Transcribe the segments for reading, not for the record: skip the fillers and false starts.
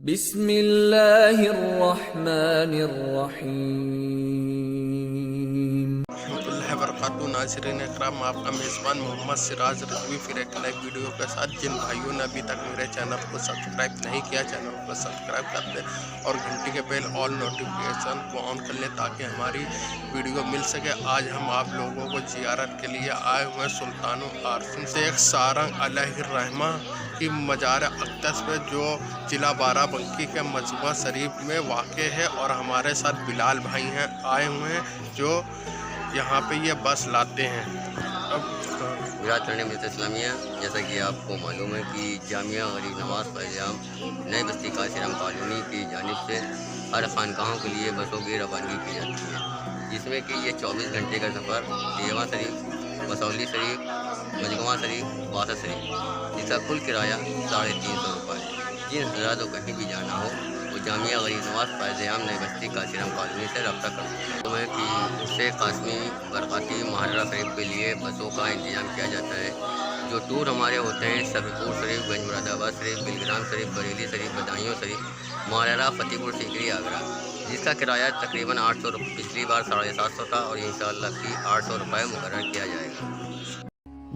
بسم اللہ الرحمن الرحیم۔ ورحمۃ اللہ وبرکاتہ۔ ناظرین اکرام، آپ کا میزبان محمد سراج رضوی پھر ایک نئی ویڈیو کے ساتھ۔ جن بھائیوں نے ابھی تک میرے چینل کو سبسکرائب نہیں کیا، چینل کو سبسکرائب کر دیں اور گھنٹی کے بیل آل نوٹیفیکیشن کو آن کر لیں تاکہ ہماری ویڈیو مل سکے۔ آج ہم آپ لوگوں کو زیارت کے لیے آئے ہوئے سلطان العارفین شیخ سارنگ علیہ الرحمہ کی مزار اقدس میں، جو ضلع بارہ بنکی کے مجمع شریف میں واقع ہے، اور ہمارے ساتھ بلال بھائی ہیں آئے ہوئے ہیں جو یہاں پہ یہ بس لاتے ہیں۔ میرا ترنم اسلامیہ، جیسا کہ آپ کو معلوم ہے کہ جامعہ غریب نواز فیض عام نئی بستی قاسم کالونی کی جانب سے ہر خانقاہوں کے لیے بسوں کی روانگی کی جاتی ہے، جس میں کہ یہ 24 گھنٹے کا سفر دیواں شریف، مسولی شریف، مجموعہ شریف، باسا شریف، جس کا کل کرایہ 350 روپئے ہے۔ جن حضرات کو کہیں بھی جانا ہو وہ جامعہ غریب نواز فیض عام نئی بستی قاسم کالونی سے رابطہ کر سکتے ہیں کہ شیخ قاسمی برکاتی محرہ شریف کے لیے بسوں کا انتظام کیا جاتا ہے۔ جو ٹور ہمارے ہوتے ہیں سبیپور شریف، گنج مراد آباد شریف، بلگرام شریف، بریلی شریف، بدایوں شریف، ماریرہ، فتح پور سیکری، آگرہ، جس کا کرایہ تقریباً 800 روپئے، پچھلی بار 750 تھا اور انشاءاللہ کی 800 روپئے مقرر کیا جائے گا۔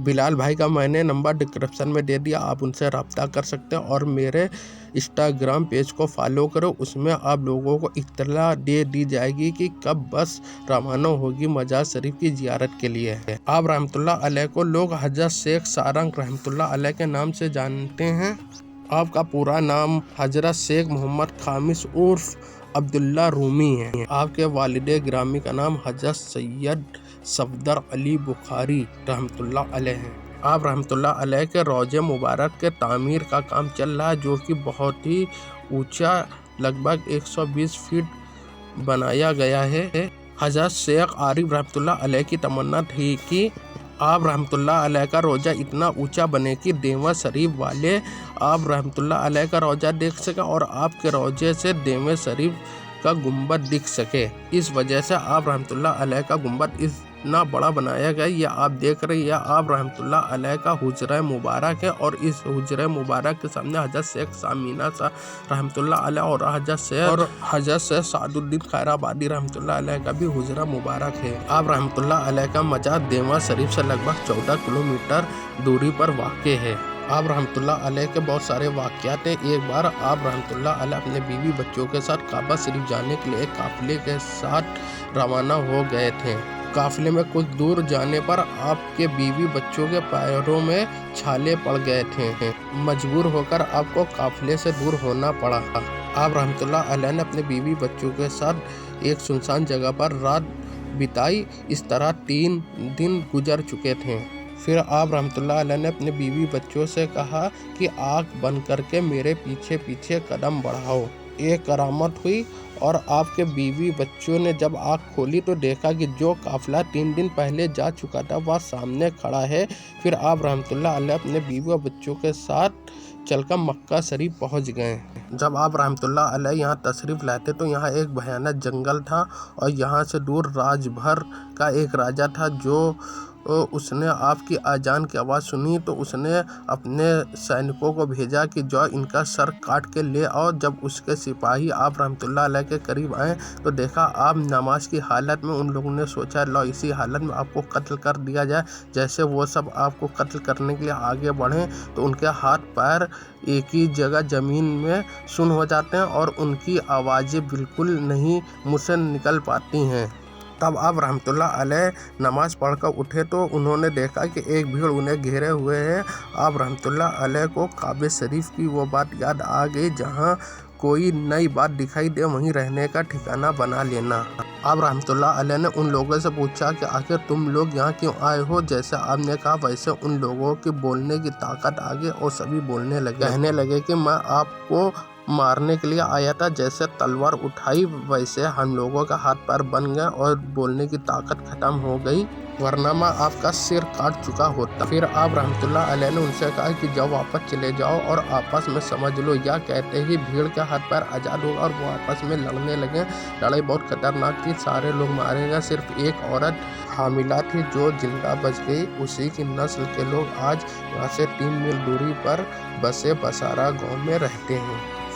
بلال بھائی کا میں نے نمبر ڈسکرپشن میں دے دیا، آپ ان سے رابطہ کر سکتے ہیں، اور میرے انسٹاگرام پیج کو فالو کرو، اس میں آپ لوگوں کو اطلاع دے دی جائے گی کہ کب بس روانہ ہوگی مزار شریف کی زیارت کے لیے۔ آپ رحمۃ اللہ علیہ کو لوگ حضرت شیخ سارنگ رحمۃ اللہ علیہ کے نام سے جانتے ہیں۔ آپ کا پورا نام حضرت شیخ محمد خامس عرف عبداللہ رومی ہے۔ آپ کے والد گرامی کا نام حضرت سید صفدر علی بخاری رحمۃ اللہ علیہ ہیں۔ آپ رحمۃ اللہ علیہ کے روضہ مبارک کے تعمیر کا کام چل رہا ہے، جو کہ بہت ہی اونچا لگ بھگ 120 فٹ بنایا گیا ہے۔ حضرت شیخ عارف رحمۃ اللہ علیہ کی تمنا تھی کہ آپ رحمۃ اللہ علیہ کا روضہ اتنا اونچا بنے کہ دیواں شریف والے آپ رحمۃ اللہ علیہ کا روضہ دیکھ سکے اور آپ کے روضے سے دیواں شریف کا گنبد دکھ سکے۔ اس وجہ سے آپ رحمۃ اللہ علیہ کا گنبد اتنا بڑا بنایا گیا۔ یہ آپ دیکھ رہے ہیں، یہ آپ رحمۃ اللہ علیہ کا حجرہ مبارک ہے، اور اس حجرہ مبارک کے سامنے حضرت شیخ سامینہ رحمۃ اللہ علیہ اور حضرت شیخ سعد الدین خیر آبادی رحمۃ اللہ علیہ کا بھی حجرہ مبارک ہے۔ آپ رحمۃ اللہ علیہ کا مزار دیواں شریف سے لگ بھگ 14 کلومیٹر دوری پر واقع ہے۔ آپ رحمۃ اللہ علیہ کے بہت سارے واقعات ہیں۔ ایک بار آپ رحمۃ اللہ علیہ اپنے بیوی بچوں کے ساتھ کعبہ شریف جانے کے لیے ایک قافلے کے ساتھ روانہ ہو گئے تھے۔ قافلے میں کچھ دور جانے پر آپ کے بیوی بچوں کے پیروں میں چھالے پڑ گئے تھے، مجبور ہو کر آپ کو قافلے سے دور ہونا پڑا۔ آپ رحمۃ اللہ علیہ نے اپنے بیوی بچوں کے ساتھ ایک سنسان جگہ پر رات بتائی۔ اس طرح 3 دن گزر چکے تھے۔ پھر آپ رحمۃ اللہ علیہ نے اپنے بیوی بچوں سے کہا کہ آنکھ بند کر کے میرے پیچھے پیچھے قدم بڑھاؤ۔ ایک کرامت ہوئی، اور آپ کے بیوی بچوں نے جب آنکھ کھولی تو دیکھا کہ جو قافلہ 3 دن پہلے جا چکا تھا وہ سامنے کھڑا ہے۔ پھر آپ رحمۃ اللہ علیہ اپنے بیوی اور بچوں کے ساتھ چل کر مکہ شریف پہنچ گئے۔ جب آپ رحمۃ اللہ علیہ یہاں تشریف لائے تو یہاں ایک بھیانک جنگل تھا، اور یہاں سے دور راج بھر کا ایک راجا تھا۔ جو اس نے آپ کی اذان کی آواز سنی تو اس نے اپنے سینکوں کو بھیجا کہ جو ان کا سر کاٹ کے لے آؤ۔ جب اس کے سپاہی آپ رحمۃ اللہ علیہ کے قریب آئے تو دیکھا آپ نماز کی حالت میں۔ ان لوگوں نے سوچا لو اسی حالت میں آپ کو قتل کر دیا جائے۔ جیسے وہ سب آپ کو قتل کرنے کے لیے آگے بڑھیں تو ان کے ہاتھ پیر ایک ہی جگہ زمین میں سن ہو جاتے ہیں، اور ان کی آوازیں بالکل نہیں منہ سے نکل پاتی ہیں۔ تب آپ رحمۃ اللہ علیہ نماز پڑھ کر اٹھے تو انہوں نے دیکھا کہ ایک بھیڑ انہیں گھیرے ہوئے ہے۔ آپ رحمۃ اللہ علیہ کو کعبہ شریف کی وہ بات یاد آ گئی، جہاں کوئی نئی بات دکھائی دے وہیں رہنے کا ٹھکانہ بنا لینا۔ آپ رحمۃ اللہ علیہ نے ان لوگوں سے پوچھا کہ آخر تم لوگ یہاں کیوں آئے ہو؟ جیسے آپ نے کہا ویسے ان لوگوں کی بولنے کی طاقت آ گئی، اور سبھی بولنے لگے، کہنے لگے کہ میں آپ کو مارنے کے لیے آیا تھا۔ جیسے تلوار اٹھائی ویسے ہم لوگوں کا ہاتھ پیر بن گئے اور بولنے کی طاقت ختم ہو گئی، ورنہ میں آپ کا سر کاٹ چکا ہوتا۔ پھر آپ رحمۃ اللہ علیہ نے ان سے کہا کہ جاؤ واپس چلے جاؤ اور آپس میں سمجھ لو۔ یا کہتے ہی بھیڑ کے ہاتھ پیر آزاد ہو گا اور وہ آپس میں لڑنے لگے۔ لڑائی بہت خطرناک تھی، سارے لوگ مارے گئے، صرف ایک عورت حاملہ تھی جو زندہ بچ گئی۔ اسی کی نسل کے لوگ آج یہاں سے 3 میل دوری پر بسے بسارا گاؤں میں رہتے ہیں۔